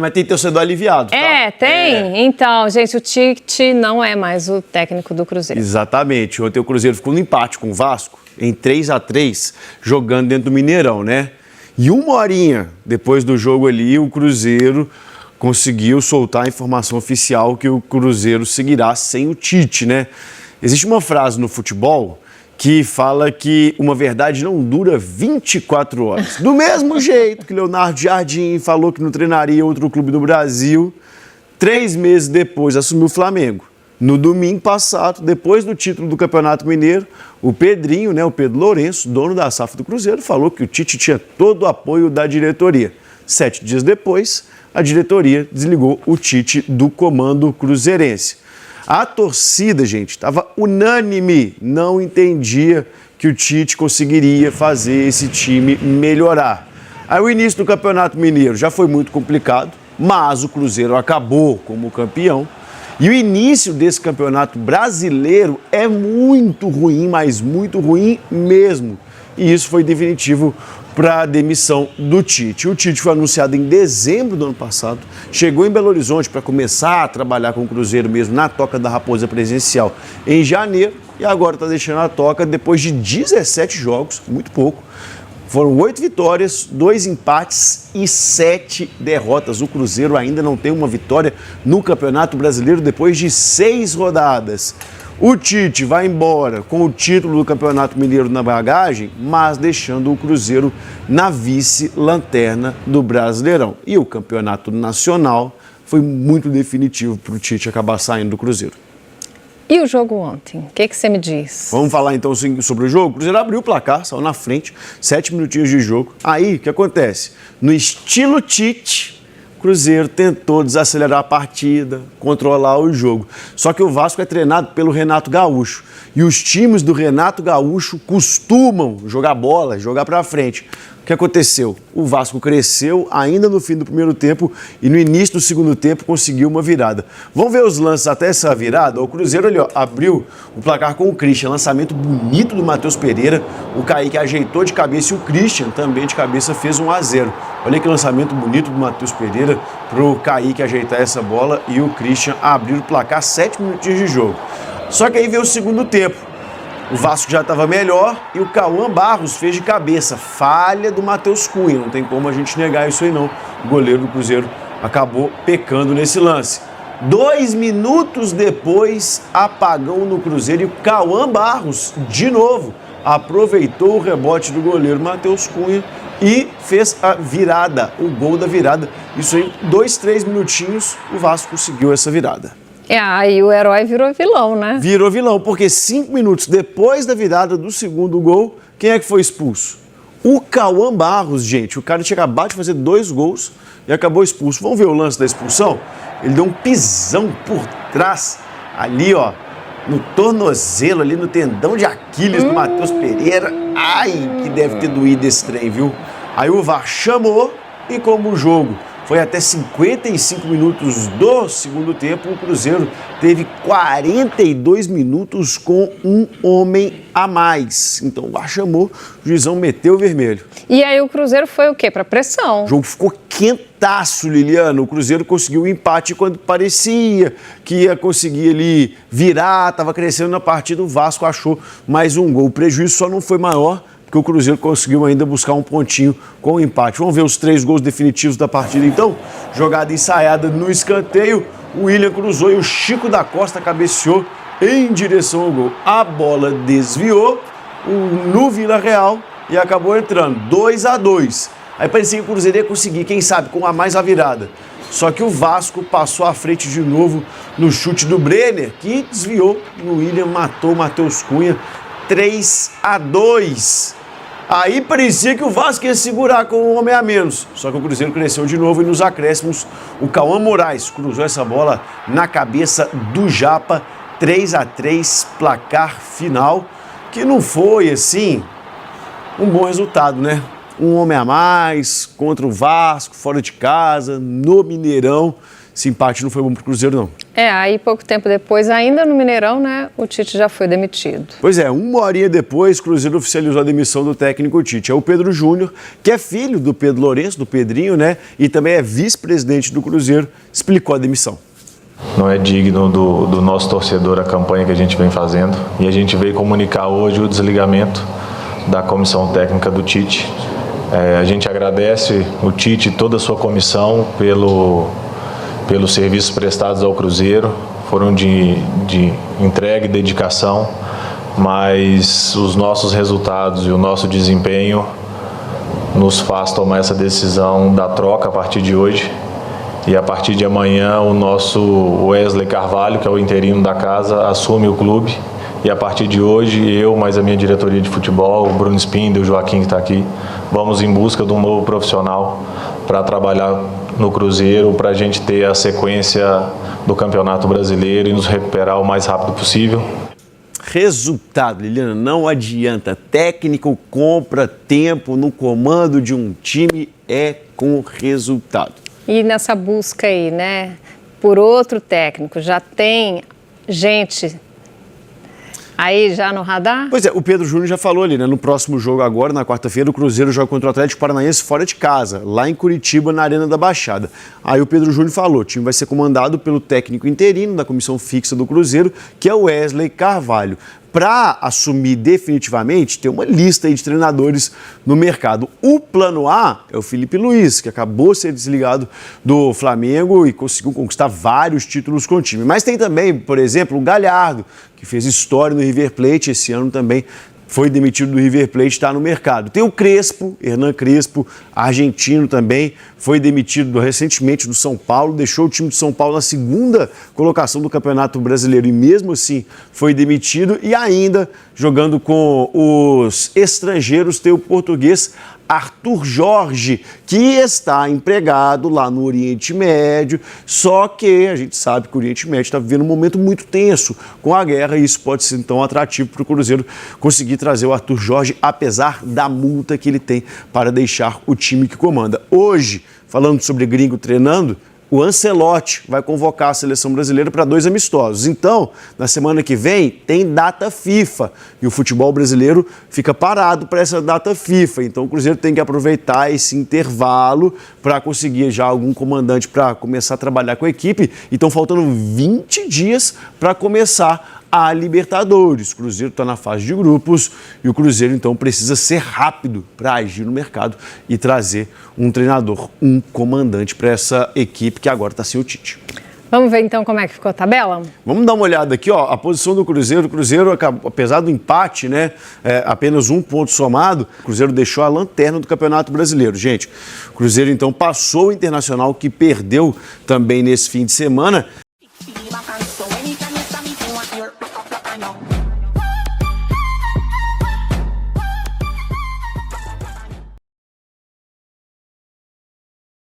Mas tem torcedor aliviado, tá? Tem. Então, gente, o Tite não é mais o técnico do Cruzeiro. Exatamente. Ontem o Cruzeiro ficou no empate com o Vasco, em 3-3, jogando dentro do Mineirão, né? E uma horinha depois do jogo ali, o Cruzeiro conseguiu soltar a informação oficial que o Cruzeiro seguirá sem o Tite, né? Existe uma frase no futebol que fala que uma verdade não dura 24 horas. Do mesmo jeito que Leonardo Jardim falou que não treinaria outro clube do Brasil, 3 meses depois assumiu o Flamengo. No domingo passado, depois do título do Campeonato Mineiro, o Pedrinho, né, o Pedro Lourenço, dono da SAF do Cruzeiro, falou que o Tite tinha todo o apoio da diretoria. 7 dias depois, a diretoria desligou o Tite do comando cruzeirense. A torcida, gente, estava unânime, não entendia que o Tite conseguiria fazer esse time melhorar. Aí o início do Campeonato Mineiro já foi muito complicado, mas o Cruzeiro acabou como campeão. E o início desse Campeonato Brasileiro é muito ruim, mas muito ruim mesmo. E isso foi definitivo para a demissão do Tite. O Tite foi anunciado em dezembro do ano passado, chegou em Belo Horizonte para começar a trabalhar com o Cruzeiro mesmo na Toca da Raposa presencial em janeiro e agora está deixando a Toca depois de 17 jogos, muito pouco. Foram 8 vitórias, 2 empates e 7 derrotas. O Cruzeiro ainda não tem uma vitória no Campeonato Brasileiro depois de 6 rodadas. O Tite vai embora com o título do Campeonato Mineiro na bagagem, mas deixando o Cruzeiro na vice-lanterna do Brasileirão. E o Campeonato Nacional foi muito definitivo para o Tite acabar saindo do Cruzeiro. E o jogo ontem? O que você me diz? Vamos falar então sobre o jogo? O Cruzeiro abriu o placar, saiu na frente, 7 minutinhos de jogo. Aí, o que acontece? No estilo Tite, o Cruzeiro tentou desacelerar a partida, controlar o jogo. Só que o Vasco é treinado pelo Renato Gaúcho. E os times do Renato Gaúcho costumam jogar bola, jogar para frente. O que aconteceu? O Vasco cresceu ainda no fim do primeiro tempo e no início do segundo tempo conseguiu uma virada. Vamos ver os lances até essa virada? O Cruzeiro ali, ó, abriu o placar com o Christian, lançamento bonito do Matheus Pereira, o Kaique ajeitou de cabeça e o Christian também de cabeça fez 1-0. Olha que lançamento bonito do Matheus Pereira para o Kaique ajeitar essa bola e o Christian abrir o placar, 7 minutinhos de jogo. Só que aí veio o segundo tempo. O Vasco já estava melhor e o Cauã Barros fez de cabeça. Falha do Matheus Cunha, não tem como a gente negar isso aí não. O goleiro do Cruzeiro acabou pecando nesse lance. 2 minutos depois, apagão no Cruzeiro e o Cauã Barros, de novo, aproveitou o rebote do goleiro Matheus Cunha e fez a virada, o gol da virada. Isso aí, 2, 3 minutinhos, o Vasco conseguiu essa virada. Aí o herói virou vilão, né? Virou vilão, porque 5 minutos depois da virada do segundo gol, quem é que foi expulso? O Cauã Barros, gente. O cara tinha acabado de fazer 2 gols e acabou expulso. Vamos ver o lance da expulsão? Ele deu um pisão por trás, ali, ó, no tornozelo, ali no tendão de Aquiles do Matheus Pereira. Ai, que deve ter doído esse trem, viu? Aí o VAR chamou e como o jogo foi até 55 minutos do segundo tempo, o Cruzeiro teve 42 minutos com um homem a mais. Então o VAR chamou, o juizão meteu o vermelho. E aí o Cruzeiro foi o quê? Para pressão. O jogo ficou quentaço, Liliana. O Cruzeiro conseguiu o empate quando parecia que ia conseguir ali virar, estava crescendo na partida, o Vasco achou mais um gol. O prejuízo só não foi maior, porque o Cruzeiro conseguiu ainda buscar um pontinho com o empate. Vamos ver os 3 gols definitivos da partida, então. Jogada ensaiada no escanteio, o William cruzou e o Chico da Costa cabeceou em direção ao gol. A bola desviou no Vila Real e acabou entrando, 2-2. Aí parecia que o Cruzeiro ia conseguir, quem sabe, com a mais a virada. Só que o Vasco passou à frente de novo no chute do Brenner, que desviou no William, matou o Matheus Cunha, 3-2. Aí parecia que o Vasco ia segurar com um homem a menos. Só que o Cruzeiro cresceu de novo e nos acréscimos o Cauã Moraes cruzou essa bola na cabeça do Japa. 3-3, placar final, que não foi assim um bom resultado, né? Um homem a mais contra o Vasco, fora de casa, no Mineirão. esse empate não foi bom para o Cruzeiro, não. Aí pouco tempo depois, ainda no Mineirão, né, o Tite já foi demitido. Pois é, uma horinha depois, o Cruzeiro oficializou a demissão do técnico Tite. É o Pedro Júnior, que é filho do Pedro Lourenço, do Pedrinho, né, e também é vice-presidente do Cruzeiro, explicou a demissão. Não é digno do nosso torcedor a campanha que a gente vem fazendo, e a gente veio comunicar hoje o desligamento da comissão técnica do Tite. A gente agradece o Tite e toda a sua comissão pelos serviços prestados ao Cruzeiro, foram de entrega e dedicação, mas os nossos resultados e o nosso desempenho nos faz tomar essa decisão da troca a partir de hoje. E a partir de amanhã o nosso Wesley Carvalho, que é o interino da casa, assume o clube. E a partir de hoje, eu, mais a minha diretoria de futebol, o Bruno Spindel, o Joaquim que está aqui, vamos em busca de um novo profissional para trabalhar no Cruzeiro, para a gente ter a sequência do Campeonato Brasileiro e nos recuperar o mais rápido possível. Resultado, Liliana, não adianta. Técnico compra tempo no comando de um time, é com resultado. E nessa busca aí, né, por outro técnico, já tem gente aí já no radar? Pois é, o Pedro Júnior já falou ali, né? No próximo jogo agora, na quarta-feira, o Cruzeiro joga contra o Atlético Paranaense fora de casa, lá em Curitiba, na Arena da Baixada. Aí o Pedro Júnior falou, o time vai ser comandado pelo técnico interino da comissão fixa do Cruzeiro, que é o Wesley Carvalho. Para assumir definitivamente, tem uma lista aí de treinadores no mercado. O plano A é o Felipe Luiz, que acabou de ser desligado do Flamengo e conseguiu conquistar vários títulos com o time. Mas tem também, por exemplo, o Galhardo, que fez história no River Plate, esse ano também foi demitido do River Plate, está no mercado. Tem o Crespo, Hernan Crespo, argentino também, foi demitido recentemente do São Paulo, deixou o time de São Paulo na segunda colocação do Campeonato Brasileiro e mesmo assim foi demitido. E ainda, jogando com os estrangeiros, tem o português Arthur Jorge, que está empregado lá no Oriente Médio, só que a gente sabe que o Oriente Médio está vivendo um momento muito tenso com a guerra e isso pode ser então atrativo para o Cruzeiro conseguir trazer o Arthur Jorge, apesar da multa que ele tem para deixar o time que comanda. Hoje, falando sobre gringo treinando, o Ancelotti vai convocar a seleção brasileira para 2 amistosos. Então, na semana que vem, tem data FIFA. E o futebol brasileiro fica parado para essa data FIFA. Então, o Cruzeiro tem que aproveitar esse intervalo para conseguir já algum comandante para começar a trabalhar com a equipe. E estão faltando 20 dias para começar a Libertadores. O Cruzeiro está na fase de grupos e o Cruzeiro, então, precisa ser rápido para agir no mercado e trazer um treinador, um comandante para essa equipe que agora está sem o Tite. Vamos ver, então, como é que ficou a tabela? Vamos dar uma olhada aqui, ó, a posição do Cruzeiro. O Cruzeiro, apesar do empate, né, apenas 1 ponto somado, o Cruzeiro deixou a lanterna do Campeonato Brasileiro. Gente, o Cruzeiro, então, passou o Internacional, que perdeu também nesse fim de semana.